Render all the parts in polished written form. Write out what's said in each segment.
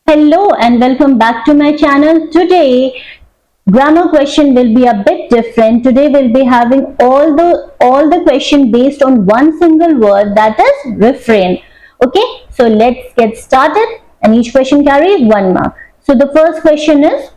Hello and welcome back to my channel. Today grammar question will be a bit different. Today we'll be having all the question based on one single word, that is refrain. Okay, so let's get started, and each question carries 1 mark. So the first question is,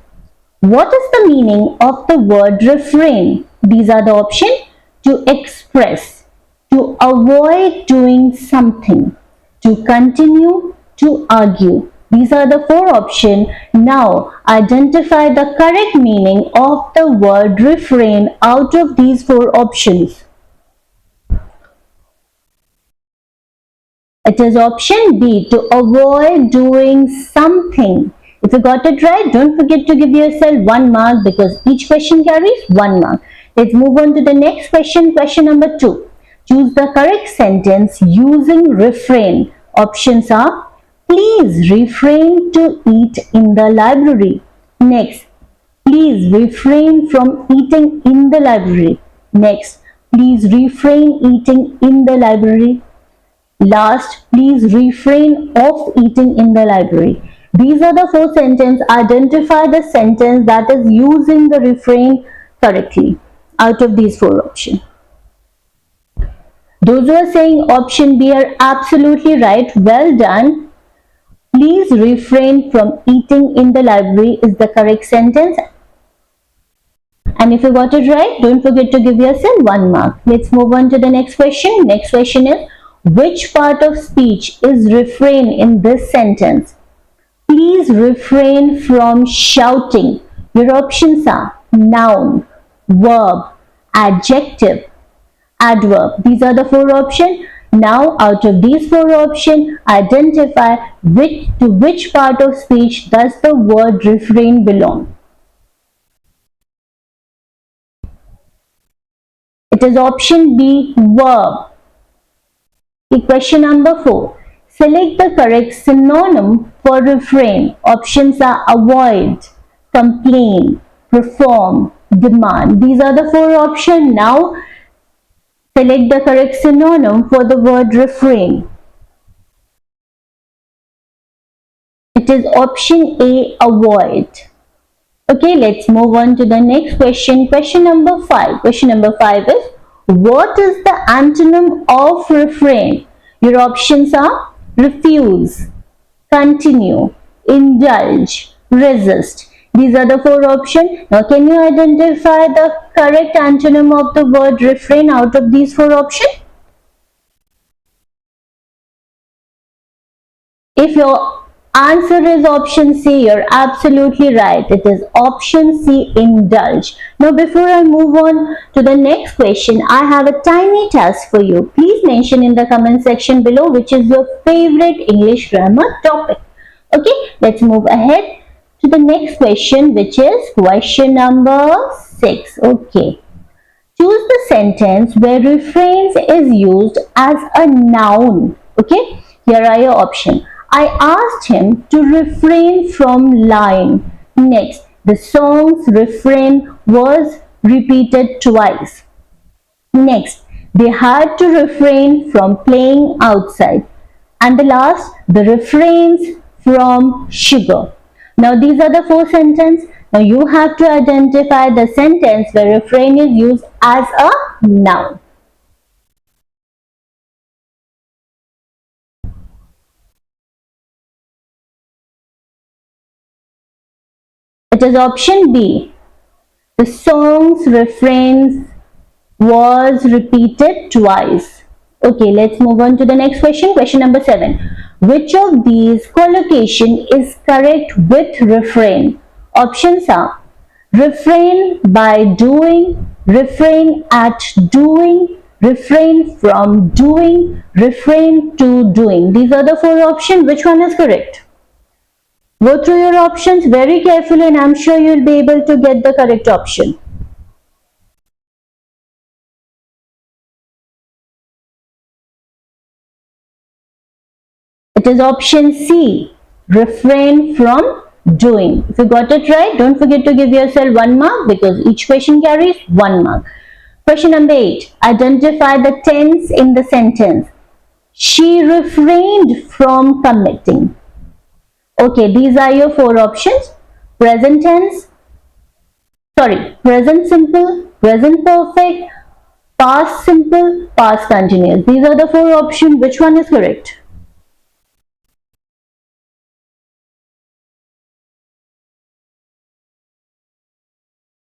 what is the meaning of the word refrain? These are the options: to express, to avoid doing something, to continue, to argue. These are the 4 options. Now identify the correct meaning of the word refrain out of these 4 options. It is option B, to avoid doing something. If you got it right, don't forget to give yourself 1 mark because each question carries 1 mark. Let's move on to the next question. Question number 2. Choose the correct sentence using refrain. Options are: please refrain to eat in the library. Next, please refrain from eating in the library. Next, please refrain eating in the library. Last, please refrain of eating in the library. These are the 4 sentences. Identify the sentence that is using the refrain correctly out of these 4 options. Those who are saying option B are absolutely right. Well done. Please refrain from eating in the library is the correct sentence. And if you got it right, don't forget to give yourself 1 mark. Let's move on to the next question. Next question is, which part of speech is refrain in this sentence? Please refrain from shouting. Your options are noun, verb, adjective, adverb. These are the 4 options. Now out of these 4 options, identify to which part of speech does the word refrain belong. It is option B, verb. Question number 4. Select the correct synonym for refrain. Options are avoid, complain, perform, demand. These are the 4 options. Now select the correct synonym for the word refrain. It is option A, avoid. Okay, let's move on to the next question. Question number 5. Question number 5 is, what is the antonym of refrain? Your options are refuse, continue, indulge, resist. These are the 4 options. Now can you identify the correct antonym of the word refrain out of these 4 options? If your answer is option C, you're absolutely right. It is option C, indulge. Now before I move on to the next question, I have a tiny task for you. Please mention in the comment section below which is your favorite English grammar topic. Okay, let's move ahead to the next question, which is question number 6. Okay. Choose the sentence where refrains is used as a noun. Okay, here are your options. I asked him to refrain from lying. Next, the song's refrain was repeated twice. Next, they had to refrain from playing outside. And the last, the refrains from sugar. Now these are the 4 sentences. Now you have to identify the sentence where refrain is used as a noun. It is option B. The song's refrain was repeated twice. Okay, let's move on to the next question. Question number 7. Which of these collocation is correct with refrain? Options are refrain by doing, refrain at doing, refrain from doing, refrain to doing. These are the 4 options. Which one is correct? Go through your options very carefully and I'm sure you'll be able to get the correct option. It is option C, refrain from doing. If you got it right, don't forget to give yourself 1 mark because each question carries 1 mark. Question number 8. Identify the tense in the sentence. She refrained from committing. Okay, these are your four options. Present tense, present simple, present perfect, past simple, past continuous. These are the four options. Which one is correct?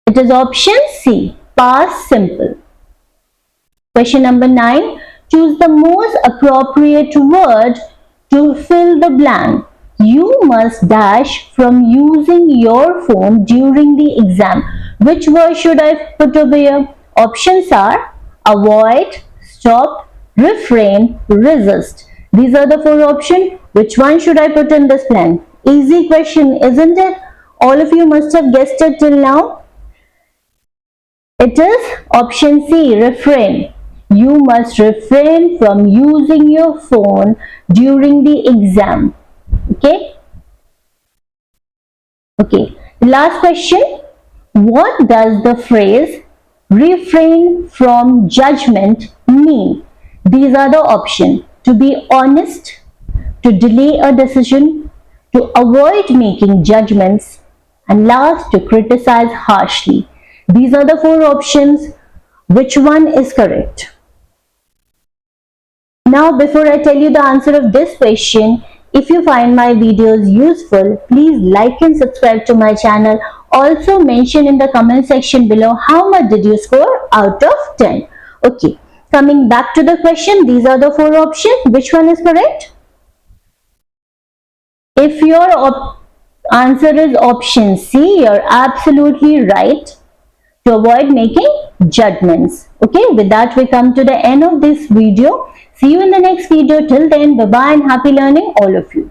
It is option C, past simple. Question number 9. Choose the most appropriate word to fill the blank. You must dash from using your phone during the exam. Which word should I put over here? Options are avoid, stop, refrain, resist. These are the four options. Which one should I put in this blank? Easy question, isn't it? All of you must have guessed it till now. It is option C, refrain. You must refrain from using your phone during the exam. Okay? Okay. Last question. What does the phrase refrain from judgment mean? These are the options. To be honest, to delay a decision, to avoid making judgments, and last, to criticize harshly. These are the four options. Which one is correct? Now, before I tell you the answer of this question, if you find my videos useful, please like and subscribe to my channel. Also mention in the comment section below how much did you score out of 10. Okay, coming back to the question, these are the four options. Which one is correct? If your answer is option C, you're absolutely right, to avoid making judgments. Okay, with that we come to the end of this video. See you in the next video. Till then, bye bye and happy learning all of you.